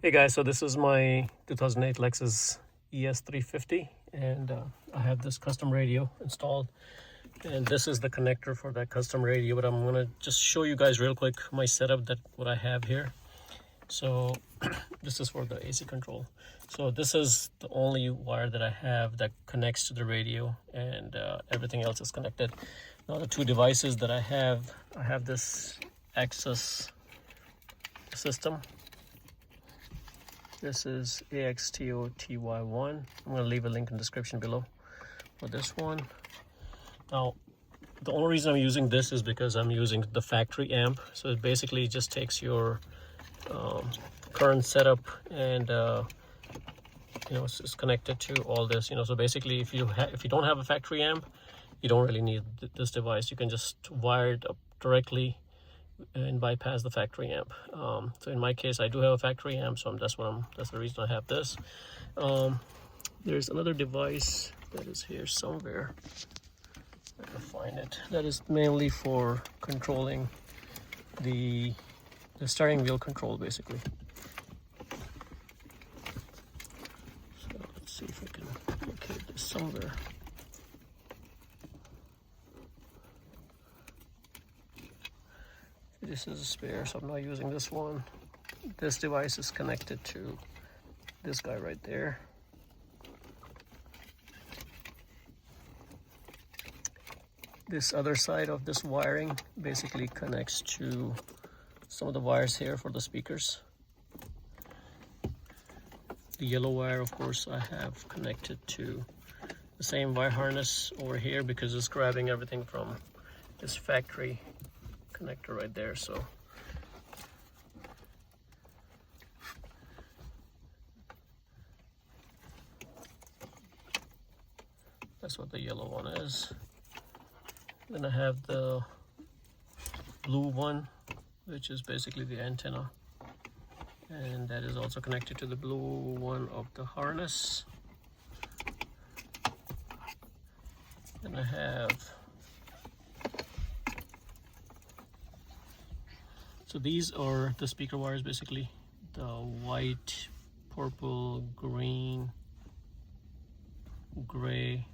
Hey guys, so this is my 2008 Lexus ES350 and I have this custom radio installed, and this is the connector for that custom radio. But I'm gonna just show you guys real quick my setup, that what I have here. So this is for the AC control. So this is the only wire that I have that connects to the radio, and everything else is connected. Now the two devices that I have this access system. This is AXTOTY1. I'm going to leave a link in the description below for this one. Now, the only reason I'm using this is because I'm using the factory amp. So it basically just takes your current setup and it's connected to all this. So basically, if you don't have a factory amp, you don't really need this device. You can just wire it up directly and bypass the factory amp. So in my case, I do have a factory amp, so that's the reason I have this. There's another device that is here somewhere. I can find it. That is mainly for controlling the steering wheel control, basically. So let's see if I can locate this somewhere. This is a spare, so I'm not using this one. This device is connected to this guy right there. This other side of this wiring basically connects to some of the wires here for the speakers. The yellow wire, of course, I have connected to the same wire harness over here because it's grabbing everything from this factory connector right there. So that's what the yellow one is. Then I have the blue one, which is basically the antenna, and that is also connected to the blue one of the harness. Then I have, so these are the speaker wires, basically the white, purple, green, gray.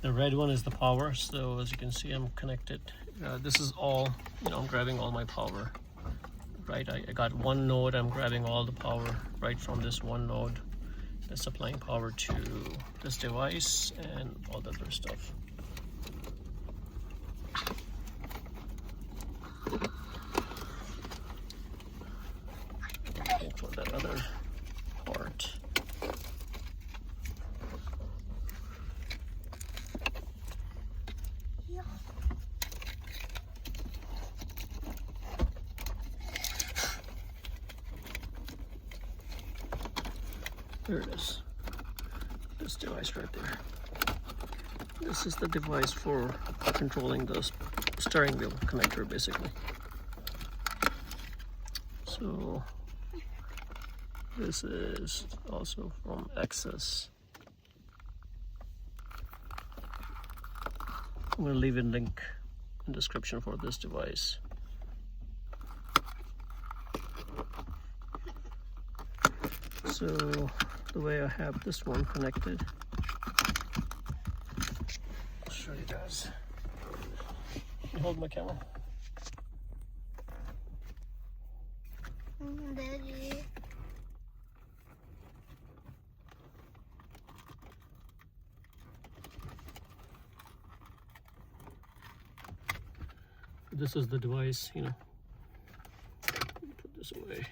The red one is the power. So as you can see, I'm connected. This is all, I'm grabbing all my power. Right, I got one node. I'm grabbing all the power right from this one node that's supplying power to this device and all the other stuff. For that other part. There it is. This device right there. This is the device for controlling the steering wheel connector, basically. So this is also from Access. I'm going to leave a link in the description for this device. So the way I have this one connected, I'll show you guys. Can you hold my camera? Daddy. This is the device, put this away.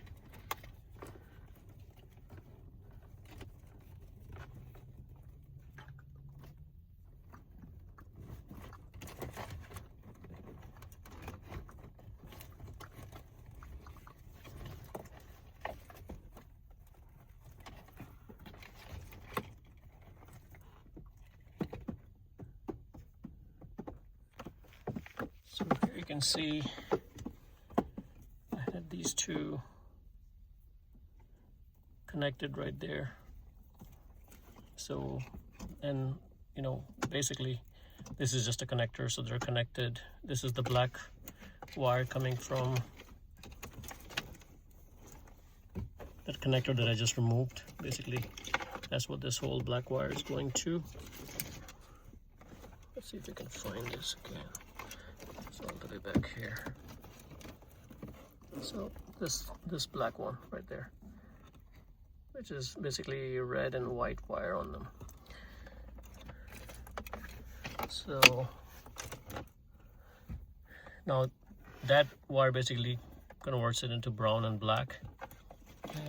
So here you can see I had these two connected right there. So, and basically this is just a connector, so they're connected. This is the black wire coming from that connector that I just removed. Basically, that's what this whole black wire is going to. Let's see if we can find this again. It's all the way back here. So this black one right there, which is basically red and white wire on them. So now that wire basically converts it into brown and black,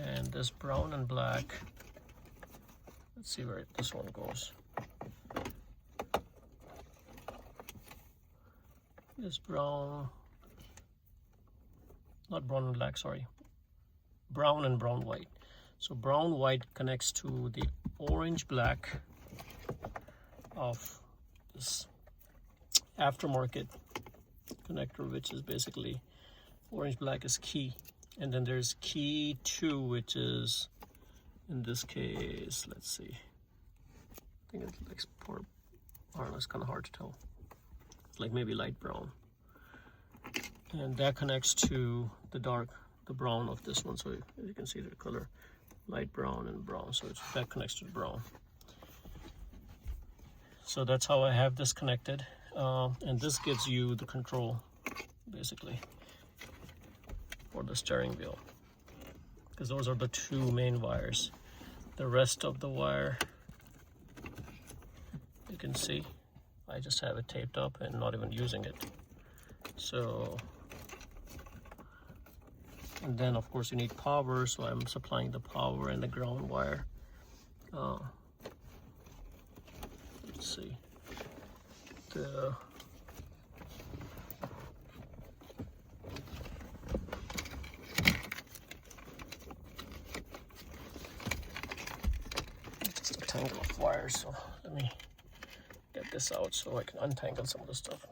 and this brown and black, let's see where this one goes. This brown, not brown and black, sorry, brown and brown white. So brown white connects to the orange black of this aftermarket connector, which is basically orange black is key, and then there's key 2, which is, in this case, let's see, I think it's like sport, I don't know, it's kind of hard to tell, it's like maybe light brown, and that connects to the brown of this one. So you can see the color light brown and brown, so that connects to the brown. So that's how I have this connected, and this gives you the control basically for the steering wheel, because those are the 2 main wires. The rest of the wire, you can see I just have it taped up and not even using it. So, and then of course you need power, so I'm supplying the power and the ground wire. Let's see, just a tangle of wires, so let me get this out so I can untangle some of the stuff.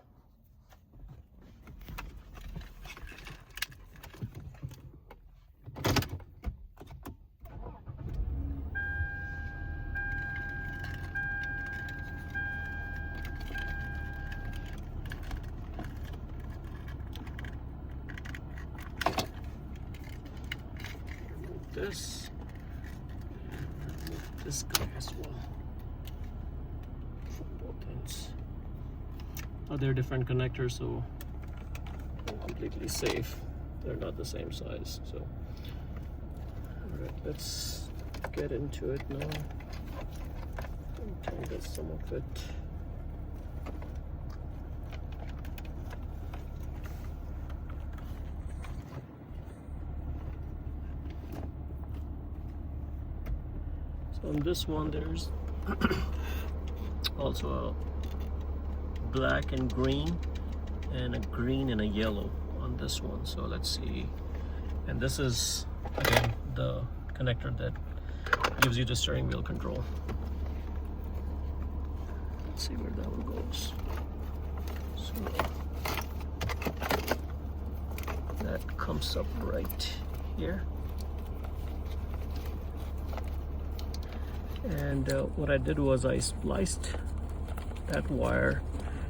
This guy as well from both ends. Oh, they're different connectors, so they're completely safe. They're not the same size. So, all right, let's get into it now. Untangle some of it. On this one, there's also a black and green, and a green and a yellow on this one. So let's see. And this is again the connector that gives you the steering wheel control. Let's see where that one goes. So that comes up right here. And what I did was I spliced that wire.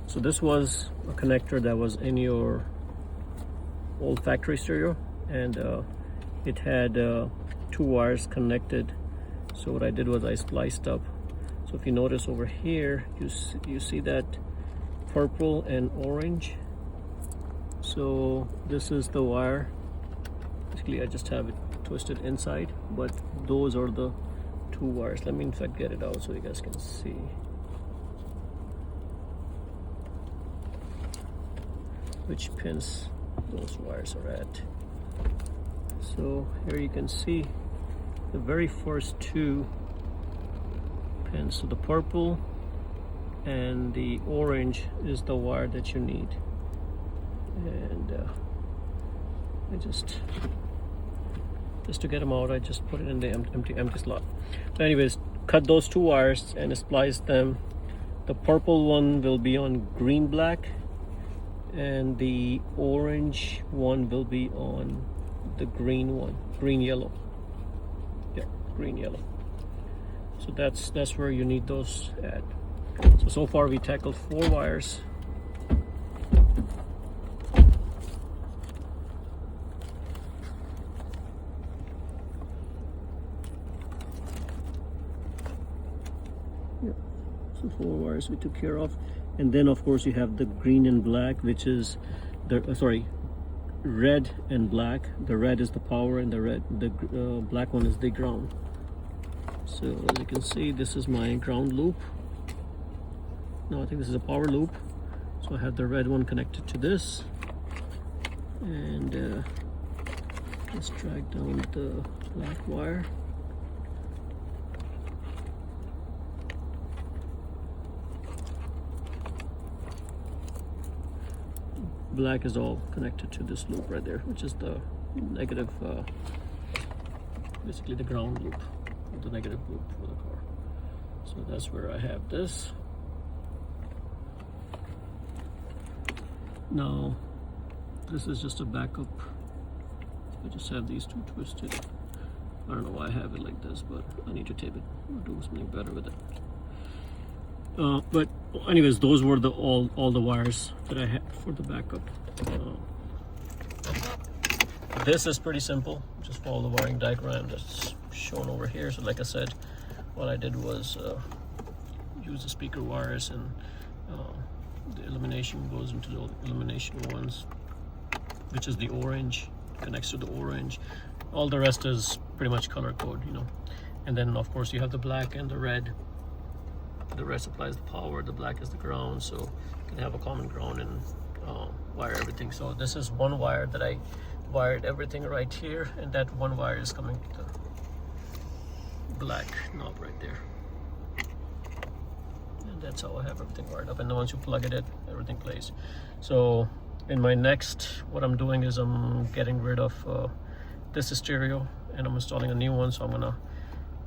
So this was a connector that was in your old factory stereo, and it had 2 wires connected. So what I did was I spliced up. So if you notice over here, you see that purple and orange. So this is the wire. Basically I just have it twisted inside, but those are the 2 wires. Let me in fact get it out so you guys can see. Which pins those wires are at. So here you can see the very first 2 pins. So the purple and the orange is the wire that you need. And I just to get them out, I just put it in the empty slot. But anyways, cut those 2 wires and splice them. The purple one will be on green black, and the orange one will be on the green one, green yellow. Yeah, green yellow. So that's where you need those at. So far we tackled 4 wires. So 4 wires we took care of. And then of course you have the green and black, which is the red and black. The red is the power, and the black one is the ground. So as you can see, this is my ground loop. No, I think this is a power loop. So I have the red one connected to this, and let's drag down the black wire. Black is all connected to this loop right there, which is the negative, basically the ground loop, the negative loop for the car. So that's where I have this. Now, this is just a backup. I just have these two twisted. I don't know why I have it like this, but I need to tape it or do something better with it. But anyways, those were all the wires that I had for the backup. This is pretty simple. Just follow the wiring diagram that's shown over here. So like I said, what I did was use the speaker wires, and the illumination goes into the illumination ones, which is the orange, connects to the orange. All the rest is pretty much color code, you know. And then of course you have the black and the red. The red supplies the power, the black is the ground, so you can have a common ground and wire everything. So this is one wire that I wired everything right here, and that one wire is coming to the black knob right there. And that's how I have everything wired up. And then once you plug it in, everything plays. So in my next, what I'm doing is I'm getting rid of this stereo, and I'm installing a new one. So I'm gonna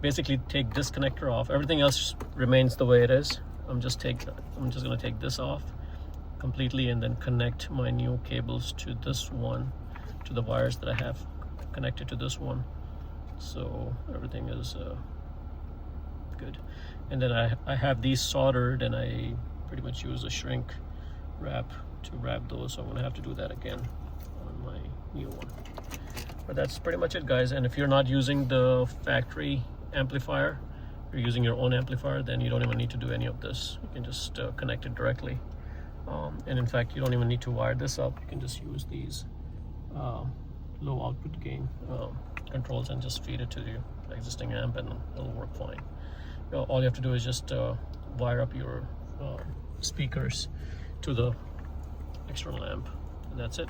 basically take this connector off. Everything else remains the way it is. I'm just gonna take this off completely, and then connect my new cables to this one, to the wires that I have connected to this one. So everything is good. And then I have these soldered, and I pretty much use a shrink wrap to wrap those. So I'm gonna have to do that again on my new one. But that's pretty much it, guys. And if you're not using the factory amplifier, you're using your own amplifier, then you don't even need to do any of this. You can just connect it directly, and in fact you don't even need to wire this up. You can just use these low output gain controls and just feed it to your existing amp, and it'll work fine. All you have to do is just wire up your speakers to the external amp, and that's it.